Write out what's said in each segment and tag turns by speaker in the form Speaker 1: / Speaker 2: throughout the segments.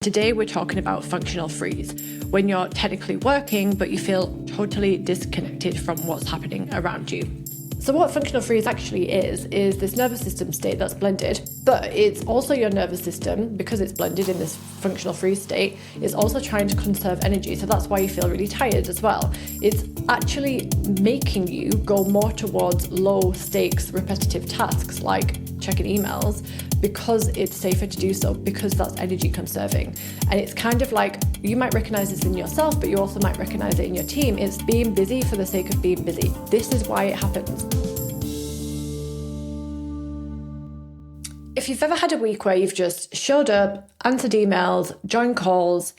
Speaker 1: Today we're talking about functional freeze, when you're technically working but you feel totally disconnected from what's happening around you. So what functional freeze actually is this nervous system state that's blended, but it's also your nervous system, because it's blended in this functional freeze state, is also trying to conserve energy. So that's why you feel really tired as well. It's actually making you go more towards low stakes repetitive tasks like checking emails, because it's safer to do so, because that's energy conserving. And it's kind of like, you might recognize this in yourself, but you also might recognize it in your team. It's being busy for the sake of being busy. This is why it happens. If you've ever had a week where you've just showed up, answered emails, joined calls,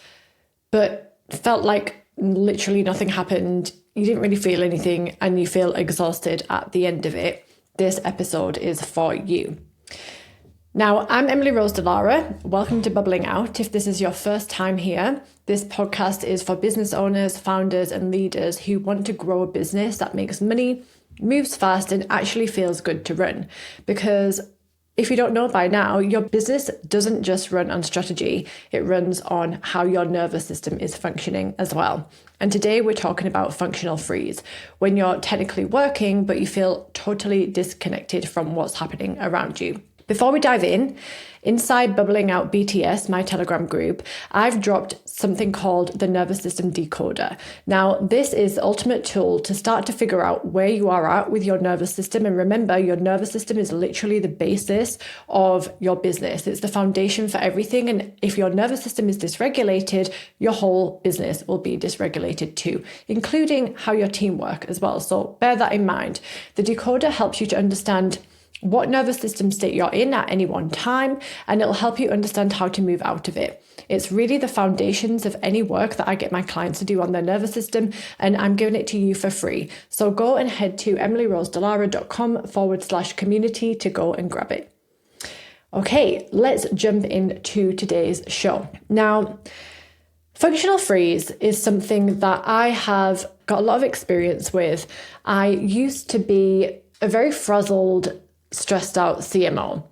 Speaker 1: but felt like literally nothing happened, you didn't really feel anything, and you feel exhausted at the end of it, this episode is for you. Now, I'm Rose Dallara. Welcome to Bubbling Out. If this is your first time here, this podcast is for business owners, founders, and leaders who want to grow a business that makes money, moves fast, and actually feels good to run. Because if you don't know by now, your business doesn't just run on strategy, it runs on how your nervous system is functioning as well. And today we're talking about functional freeze, when you're technically working, but you feel totally disconnected from what's happening around you. Before we dive in, inside Bubbling Out BTS, my Telegram group, I've dropped something called the Nervous System Decoder. Now, this is the ultimate tool to start to figure out where you are at with your nervous system. And remember, your nervous system is literally the basis of your business. It's the foundation for everything. And if your nervous system is dysregulated, your whole business will be dysregulated too, including how your team work as well. So bear that in mind. The decoder helps you to understand what nervous system state you're in at any one time, and it'll help you understand how to move out of it. It's really the foundations of any work that I get my clients to do on their nervous system, and I'm giving it to you for free. So go and head to emilyrosedallara.com/community to go and grab it. Okay, let's jump into today's show. Now, functional freeze is something that I have got a lot of experience with. I used to be a very frazzled, stressed out CMO.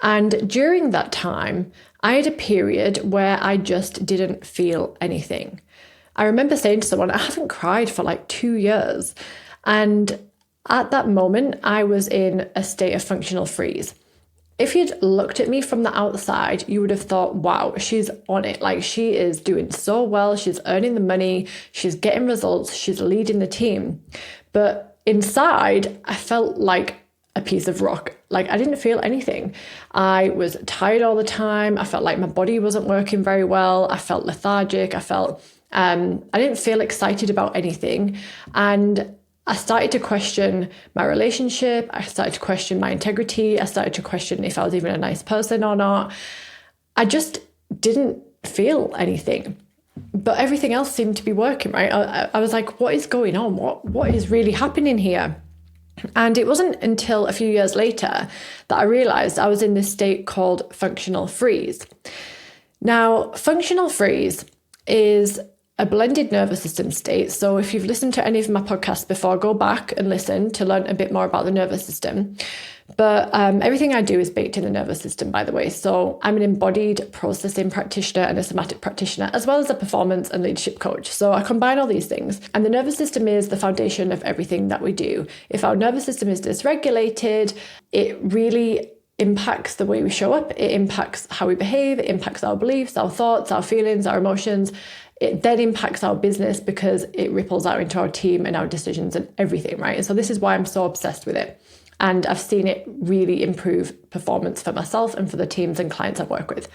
Speaker 1: And during that time, I had a period where I just didn't feel anything. I remember saying to someone, I haven't cried for like 2 years. And at that moment, I was in a state of functional freeze. If you'd looked at me from the outside, you would have thought, wow, she's on it. Like, she is doing so well. She's earning the money. She's getting results. She's leading the team. But inside, I felt like a piece of rock. Like, I didn't feel anything. I was tired all the time. I felt like my body wasn't working very well. I felt lethargic. I didn't feel excited about anything. And I started to question my relationship. I started to question my integrity. I started to question if I was even a nice person or not. I just didn't feel anything. But everything else seemed to be working, right? I was like, what is going on? What is really happening here? And it wasn't until a few years later that I realized I was in this state called functional freeze. Now, functional freeze is a blended nervous system state. So if you've listened to any of my podcasts before, go back and listen to learn a bit more about the nervous system. But everything I do is baked in the nervous system, by the way. So I'm an embodied processing practitioner and a somatic practitioner, as well as a performance and leadership coach. So I combine all these things. And the nervous system is the foundation of everything that we do. If our nervous system is dysregulated, it really impacts the way we show up. It impacts how we behave. It impacts our beliefs, our thoughts, our feelings, our emotions. It then impacts our business because it ripples out into our team and our decisions and everything, right? And so this is why I'm so obsessed with it. And I've seen it really improve performance for myself and for the teams and clients I work with.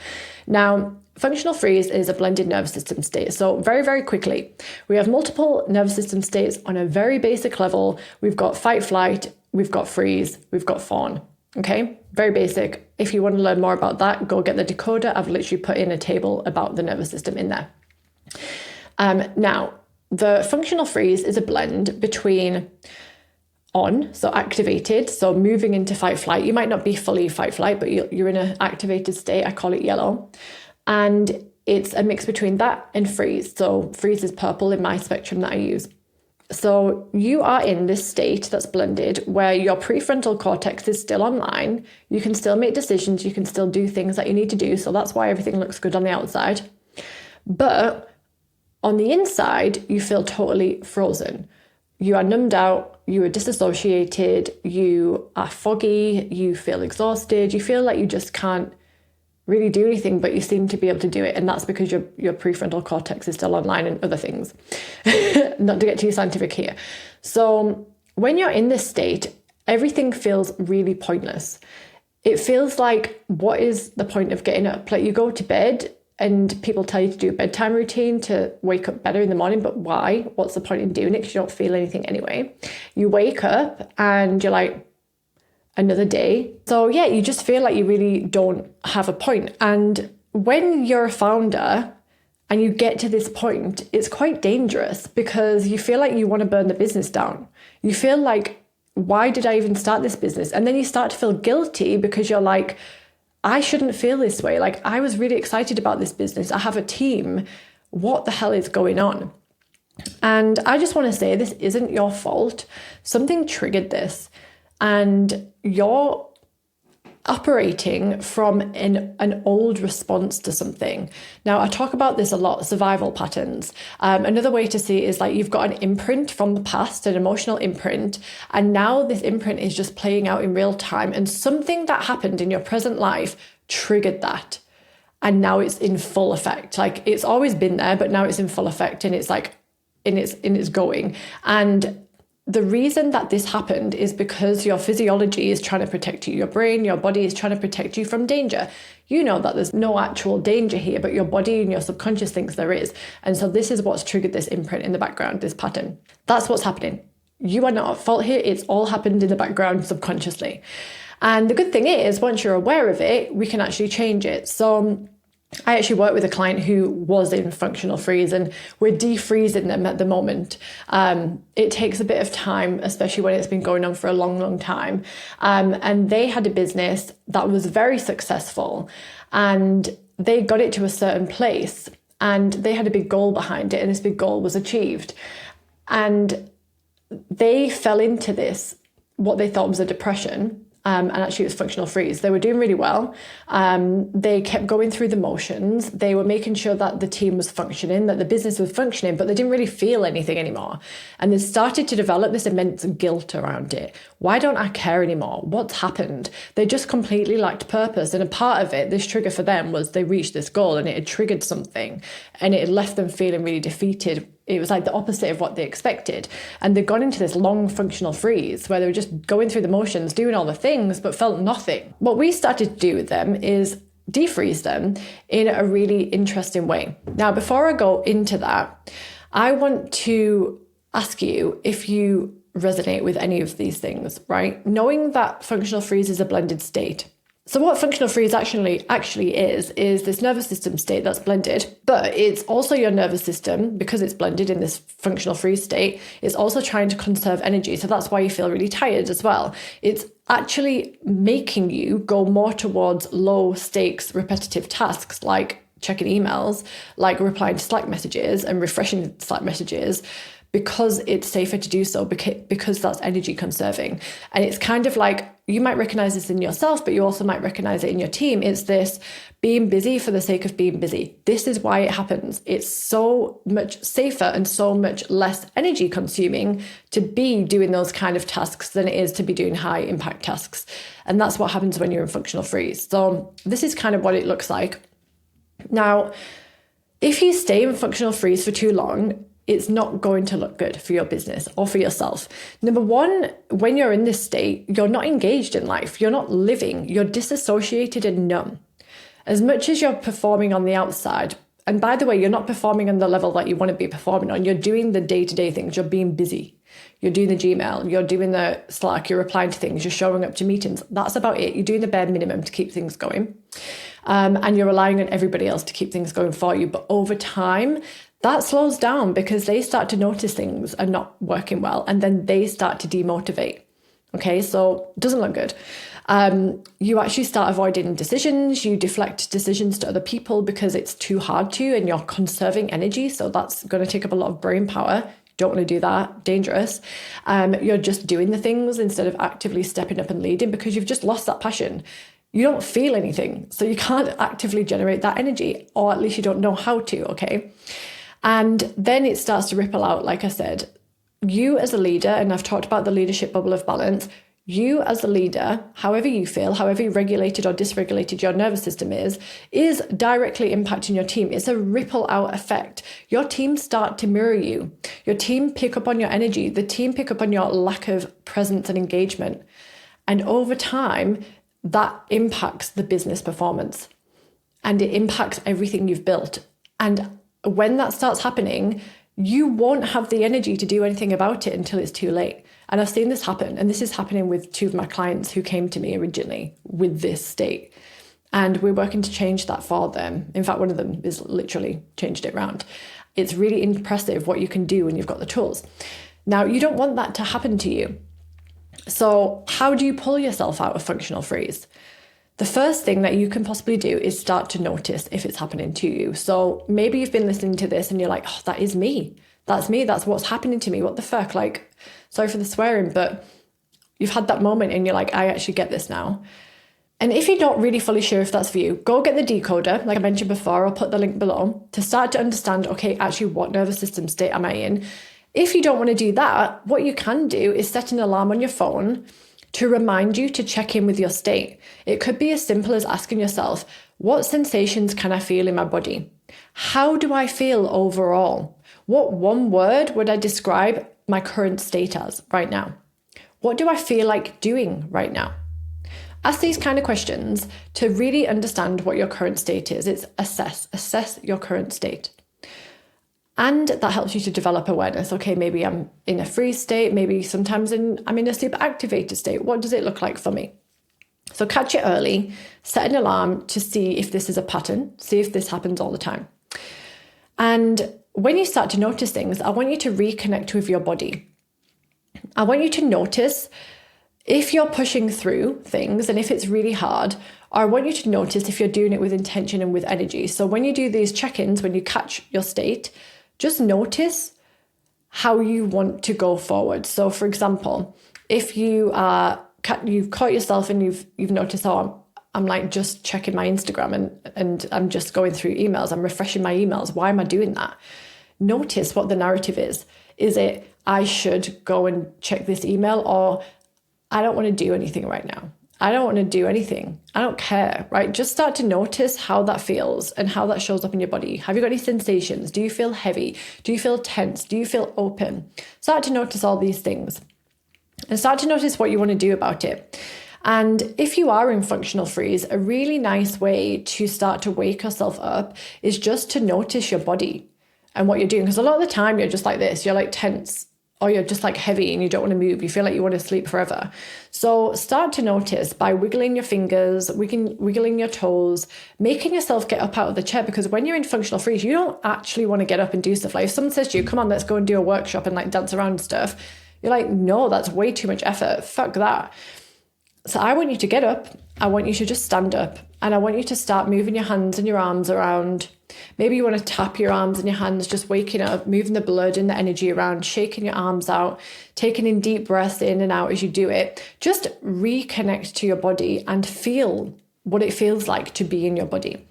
Speaker 1: Now, functional freeze is a blended nervous system state. So very, very quickly, we have multiple nervous system states on a very basic level. We've got fight, flight, we've got freeze, we've got fawn. Okay, very basic. If you want to learn more about that, go get the decoder. I've literally put in a table about the nervous system in there. Now, the functional freeze is a blend between on, so activated, so moving into fight flight. You might not be fully fight flight, but you're in an activated state. I call it yellow. And it's a mix between that and freeze. So freeze is purple in my spectrum that I use. So you are in this state that's blended where your prefrontal cortex is still online. You can still make decisions. You can still do things that you need to do. So that's why everything looks good on the outside. But on the inside, you feel totally frozen. You are numbed out. You are disassociated. You are foggy. You feel exhausted. You feel like you just can't really do anything, but you seem to be able to do it. And that's because your prefrontal cortex is still online and other things. Not to get too scientific here. So when you're in this state, everything feels really pointless. It feels like, what is the point of getting up? Like, you go to bed and people tell you to do a bedtime routine to wake up better in the morning, but why? What's the point in doing it? Because you don't feel anything anyway. You wake up and you're like, another day. So yeah, you just feel like you really don't have a point. And when you're a founder and you get to this point, it's quite dangerous because you feel like you want to burn the business down. You feel like, why did I even start this business? And then you start to feel guilty because you're like, I shouldn't feel this way. Like, I was really excited about this business. I have a team. What the hell is going on? And I just want to say, this isn't your fault. Something triggered this. And you're operating from an old response to something. Now, I talk about this a lot, survival patterns. Another way to see it is like, you've got an imprint from the past, an emotional imprint, and now this imprint is just playing out in real time. And something that happened in your present life triggered that. And now it's in full effect. Like, it's always been there, but now it's in full effect, and it's like, it's going. And the reason that this happened is because your physiology is trying to protect you. Your brain, your body is trying to protect you from danger. You know that there's no actual danger here, but your body and your subconscious thinks there is. And so this is what's triggered this imprint in the background, this pattern. That's what's happening. You are not at fault here. It's all happened in the background subconsciously. And the good thing is, once you're aware of it, we can actually change it. So I actually work with a client who was in functional freeze, and we're defreezing them at the moment. It takes a bit of time, especially when it's been going on for a long, long time. And they had a business that was very successful, and they got it to a certain place, and they had a big goal behind it, and this big goal was achieved. And they fell into this, what they thought was a depression. And actually it was functional freeze. They were doing really well. They kept going through the motions. They were making sure that the team was functioning, that the business was functioning, but they didn't really feel anything anymore. And they started to develop this immense guilt around it. Why don't I care anymore? What's happened? They just completely lacked purpose. And a part of it, this trigger for them, was they reached this goal and it had triggered something, and it had left them feeling really defeated. It was like the opposite of what they expected. And they'd gone into this long functional freeze where they were just going through the motions, doing all the things, but felt nothing. What we started to do with them is defreeze them in a really interesting way. Now, before I go into that, I want to ask you if you resonate with any of these things, right? Knowing that functional freeze is a blended state. So what functional freeze actually is this nervous system state that's blended, but it's also your nervous system, because it's blended in this functional freeze state, is also trying to conserve energy. So that's why you feel really tired as well. It's actually making you go more towards low stakes, repetitive tasks like checking emails, like replying to Slack messages and refreshing Slack messages, because it's safer to do so, because that's energy conserving. And it's kind of like, you might recognize this in yourself, but you also might recognize it in your team. It's this being busy for the sake of being busy. This is why it happens. It's so much safer and so much less energy consuming to be doing those kind of tasks than it is to be doing high impact tasks. And that's what happens when you're in functional freeze. So this is kind of what it looks like. Now, if you stay in functional freeze for too long, it's not going to look good for your business or for yourself. Number one, when you're in this state, you're not engaged in life. You're not living. You're disassociated and numb. As much as you're performing on the outside, and by the way, you're not performing on the level that you want to be performing on. You're doing the day-to-day things. You're being busy. You're doing the Gmail. You're doing the Slack. You're replying to things. You're showing up to meetings. That's about it. You're doing the bare minimum to keep things going. And you're relying on everybody else to keep things going for you. But over time, that slows down because they start to notice things are not working well, and then they start to demotivate. Okay, so it doesn't look good. You actually start avoiding decisions. You deflect decisions to other people because it's too hard to, and you're conserving energy. So that's going to take up a lot of brain power. Don't want to do that. Dangerous. You're just doing the things instead of actively stepping up and leading because you've just lost that passion. You don't feel anything. So you can't actively generate that energy, or at least you don't know how to, okay? And then it starts to ripple out, like I said. You as a leader, and I've talked about the leadership bubble of balance, you as a leader, however you feel, however regulated or dysregulated your nervous system is directly impacting your team. It's a ripple out effect. Your team start to mirror you. Your team pick up on your energy. The team pick up on your lack of presence and engagement. And over time, that impacts the business performance and it impacts everything you've built. And when that starts happening, you won't have the energy to do anything about it until it's too late. And I've seen this happen. And this is happening with two of my clients who came to me originally with this state. And we're working to change that for them. In fact, one of them is literally changed it around. It's really impressive what you can do when you've got the tools. Now, you don't want that to happen to you. So how do you pull yourself out of functional freeze? The first thing that you can possibly do is start to notice if it's happening to you. So maybe you've been listening to this and you're like, oh, that is me. That's me. That's what's happening to me. What the fuck? Like, sorry for the swearing, but you've had that moment and you're like, I actually get this now. And if you're not really fully sure if that's for you, go get the decoder. Like I mentioned before, I'll put the link below to start to understand, okay, actually what nervous system state am I in? If you don't want to do that, what you can do is set an alarm on your phone to remind you to check in with your state. It could be as simple as asking yourself, what sensations can I feel in my body? How do I feel overall? What one word would I describe my current state as right now? What do I feel like doing right now? Ask these kind of questions to really understand what your current state is. It's assess your current state. And that helps you to develop awareness. Okay, maybe I'm in a freeze state. Maybe sometimes I'm in a super activated state. What does it look like for me? So catch it early, set an alarm to see if this is a pattern, see if this happens all the time. And when you start to notice things, I want you to reconnect with your body. I want you to notice if you're pushing through things and if it's really hard, or I want you to notice if you're doing it with intention and with energy. So when you do these check-ins, when you catch your state, just notice how you want to go forward. So for example, if you've caught yourself and you've noticed, oh, I'm like just checking my Instagram and I'm just going through emails. I'm refreshing my emails. Why am I doing that? Notice what the narrative is. Is it, I should go and check this email, or I don't want to do anything right now. I don't want to do anything. I don't care, right? Just start to notice how that feels and how that shows up in your body. Have you got any sensations? Do you feel heavy? Do you feel tense? Do you feel open? Start to notice all these things and start to notice what you want to do about it. And if you are in functional freeze, a really nice way to start to wake yourself up is just to notice your body and what you're doing. Because a lot of the time you're just like this, you're like tense, or you're just like heavy and you don't want to move. You feel like you want to sleep forever. So start to notice by wiggling your fingers, wiggling your toes, making yourself get up out of the chair. Because when you're in functional freeze, you don't actually want to get up and do stuff. Like if someone says to you, come on, let's go and do a workshop and like dance around and stuff, you're like, no, that's way too much effort. Fuck that. So I want you to get up. I want you to just stand up, and I want you to start moving your hands and your arms around. Maybe you want to tap your arms and your hands, just waking up, moving the blood and the energy around, shaking your arms out, taking in deep breaths in and out as you do it. Just reconnect to your body and feel what it feels like to be in your body.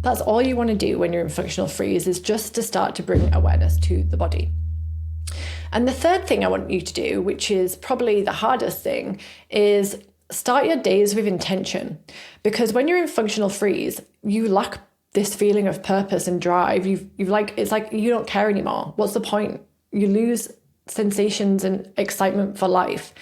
Speaker 1: That's all you want to do when you're in functional freeze, is just to start to bring awareness to the body. And the third thing I want you to do, which is probably the hardest thing, is start your days with intention. Because when you're in functional freeze, you lack this feeling of purpose and drive. It's like you don't care anymore. What's the point? You lose sensations and excitement for life.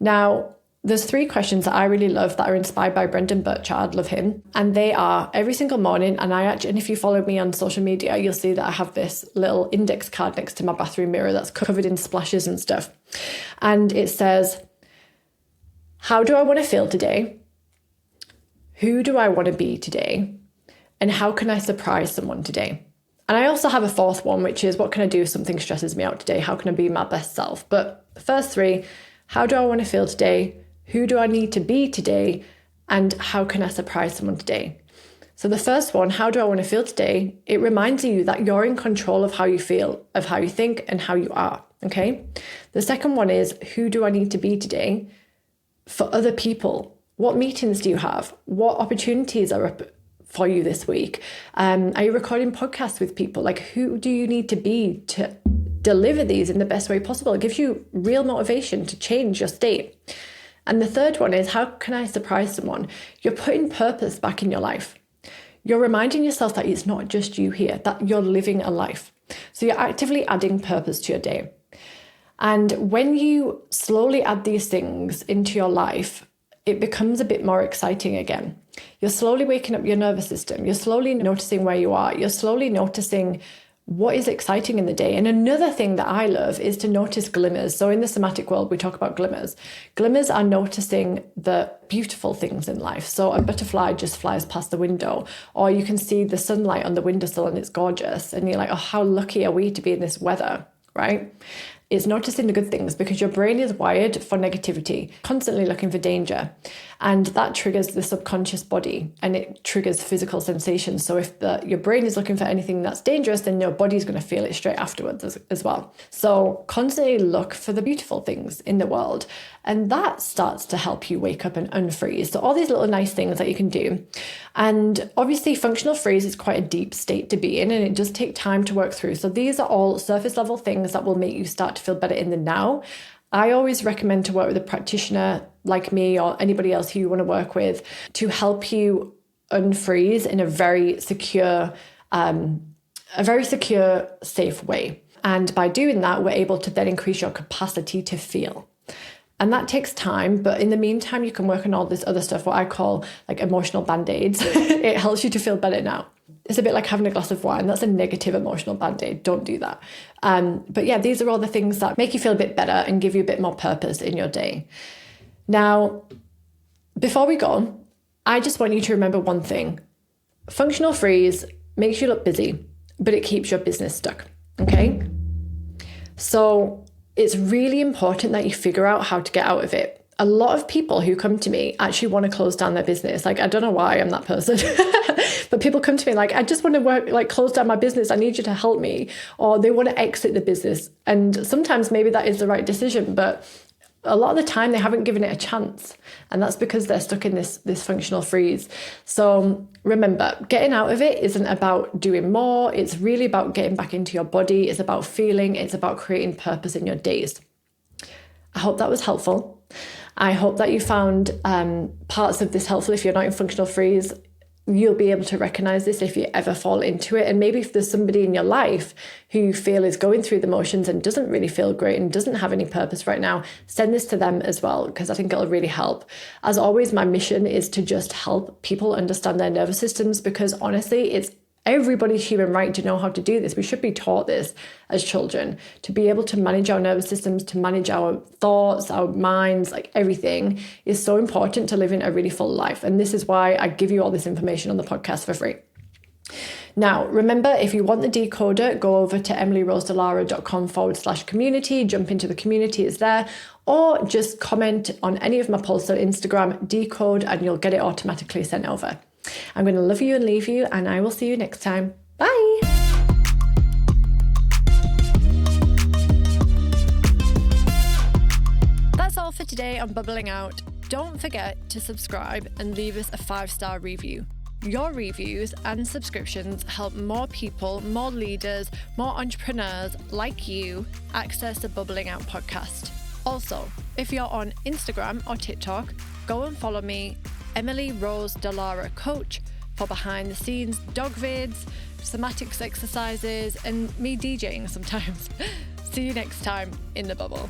Speaker 1: Now, there's 3 questions that I really love that are inspired by Brendan Burchard. Love him. And they are every single morning. And if you follow me on social media, you'll see that I have this little index card next to my bathroom mirror that's covered in splashes and stuff. And it says, how do I want to feel today? Who do I want to be today? And how can I surprise someone today? And I also have a 4th one, which is, what can I do if something stresses me out today? How can I be my best self? But the first 3, how do I want to feel today? Who do I need to be today? And how can I surprise someone today? So the first one, how do I want to feel today? It reminds you that you're in control of how you feel, of how you think, and how you are, okay? The second one is, who do I need to be today for other people? What meetings do you have? What opportunities are up for you this week? Are you recording podcasts with people? Like, who do you need to be to deliver these in the best way possible? It gives you real motivation to change your state. And the third one is, how can I surprise someone? You're putting purpose back in your life. You're reminding yourself that it's not just you here, that you're living a life. So you're actively adding purpose to your day. And when you slowly add these things into your life, it becomes a bit more exciting again. You're slowly waking up your nervous system. You're slowly noticing where you are. You're slowly noticing what is exciting in the day. And another thing that I love is to notice glimmers. So in the somatic world, we talk about glimmers. Glimmers are noticing the beautiful things in life. So a butterfly just flies past the window, or you can see the sunlight on the windowsill and it's gorgeous. And you're like, oh, how lucky are we to be in this weather, right? It's noticing the good things, because your brain is wired for negativity, constantly looking for danger. And that triggers the subconscious body and it triggers physical sensations. So if your brain is looking for anything that's dangerous, then your body's going to feel it straight afterwards as well. So constantly look for the beautiful things in the world. And that starts to help you wake up and unfreeze. So all these little nice things that you can do. And obviously functional freeze is quite a deep state to be in, and it does take time to work through. So these are all surface level things that will make you start to feel better in the now. I always recommend to work with a practitioner like me or anybody else who you want to work with to help you unfreeze in a very secure, safe way. And by doing that, we're able to then increase your capacity to feel. And that takes time, but in the meantime, you can work on all this other stuff, what I call like emotional band-aids. It helps you to feel better now. It's a bit like having a glass of wine. That's a negative emotional band-aid. Don't do that. But yeah, these are all the things that make you feel a bit better and give you a bit more purpose in your day. Now, before we go, I just want you to remember one thing. Functional freeze makes you look busy, but it keeps your business stuck, okay? So it's really important that you figure out how to get out of it. A lot of people who come to me actually want to close down their business. Like, I don't know why I'm that person, but people come to me like, I just want to close down my business. I need you to help me. Or they want to exit the business. And sometimes maybe that is the right decision, but a lot of the time they haven't given it a chance. And that's because they're stuck in this functional freeze. So remember, getting out of it isn't about doing more. It's really about getting back into your body. It's about feeling. It's about creating purpose in your days. I hope that was helpful. I hope that you found parts of this helpful. If you're not in functional freeze, you'll be able to recognize this if you ever fall into it. And maybe if there's somebody in your life who you feel is going through the motions and doesn't really feel great and doesn't have any purpose right now, send this to them as well, because I think it'll really help. As always, my mission is to just help people understand their nervous systems, because honestly, it's everybody's human right to know how to do this. We should be taught this as children, to be able to manage our nervous systems, to manage our thoughts, our minds, like everything is so important to living a really full life. And this is why I give you all this information on the podcast for free. Now, remember, if you want the decoder, go over to emilyrosedallara.com/community, jump into the community, it's there, or just comment on any of my posts on Instagram, decode, and you'll get it automatically sent over. I'm going to love you and leave you, and I will see you next time. Bye. That's all for today on Bubbling Out. Don't forget to subscribe and leave us a 5-star review. Your reviews and subscriptions help more people, more leaders, more entrepreneurs like you access the Bubbling Out podcast. Also, if you're on Instagram or TikTok, go and follow me, Emily Rose Dallara Coach, for behind the scenes dog vids, somatics exercises, and me DJing sometimes. See you next time in the bubble.